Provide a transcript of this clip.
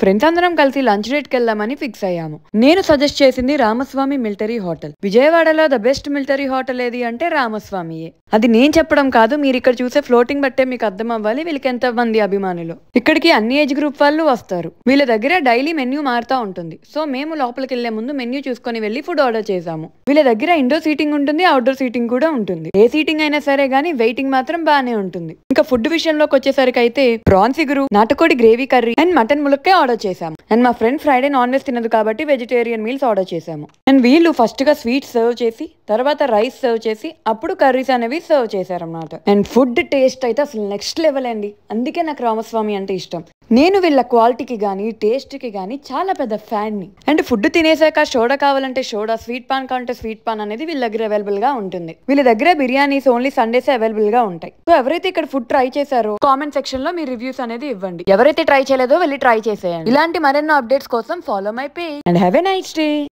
Friends అందరం కలిసి lunch date కి వెళ్దామని ఫిక్స్ అయ్యాము. నేను సజెస్ట్ చేసింది రామస్వామి మిలిటరీ హోటల్. విజయవాడలో ద బెస్ట్ మిలిటరీ హోటల్ ఏది అంటే రామస్వామియే. అది నేను చెప్పడం కాదు, మీరు ఇక్కడ చూసే ఫ్లోటింగ్ బట్టే మీకు అర్థం అవ్వాలి వీళ్ళకి ఎంత మంది అభిమానులు. ఇక్కడికి అన్ని ఏజ్ గ్రూప్ వాళ్ళు వస్తారు. వీళ్ళ దగ్గర డైలీ మెన్యూ మారుతా ఉంటుంది. సో మేము లోపలికి వెళ్లే ముందు మెన్యూ చూసుకొని వెళ్లి ఫుడ్ ఆర్డర్ చేసాము. వీళ్ళ దగ్గర ఇండోర్ సీటింగ్ ఉంటుంది, అవుట్డోర్ సీటింగ్ కూడా ఉంటుంది. ఏ సీటింగ్ అయినా సరే గానీ వెయిటింగ్ మాత్రం బానే ఉంటుంది. ఇంకా ఫుడ్ విషయంలోకి వచ్చేసరికి అయితే ప్రాన్స్ ఇగురు, నాటుకోడి గ్రేవీ కర్రీ అండ్ మటన్ ములక్కే ఆర్డర్ చేసాము. అండ్ మా ఫ్రెండ్ ఫ్రైడే నాన్ వెజ్ తినదు కాబట్టి వెజిటేరియన్ మీల్స్ ఆర్డర్ చేసాము. అండ్ వీళ్ళు ఫస్ట్ గా స్వీట్ సర్వ్ చేసి తర్వాత రైస్ సర్వ్ చేసి అప్పుడు కర్రీస్ అనేవి సర్వ్ చేశారన్నమాట. అండ్ ఫుడ్ టేస్ట్ అయితే అసలు నెక్స్ట్ లెవెల్ అండి. అందుకే నాకు రామస్వామి అంటే ఇష్టం. నేను వీళ్ళ క్వాలిటీకి గానీ టేస్ట్ కి గానీ చాలా పెద్ద ఫ్యాన్ ని. అండ్ ఫుడ్ తినేసాక సోడా కావాలంటే సోడా, స్వీట్ పాన్ కావాలంటే స్వీట్ పాన్ అనేది వీళ్ళ దగ్గర అవైలబుల్ గా ఉంటుంది. వీళ్ళ దగ్గర బిర్యానీస్ ఓన్లీ సండేస్ అవైలబుల్ గా ఉంటాయి. సో ఎవరైతే ఇక్కడ ఫుడ్ ట్రై చేశారో కామెంట్ సెక్షన్ లో మీ రివ్యూస్ అనేది ఇవ్వండి. ఎవరైతే ట్రై చేయలేదో వెళ్ళి ట్రై చేసేయండి. ఇలాంటి మరెన్నో అప్డేట్స్ కోసం follow my page and have a nice day.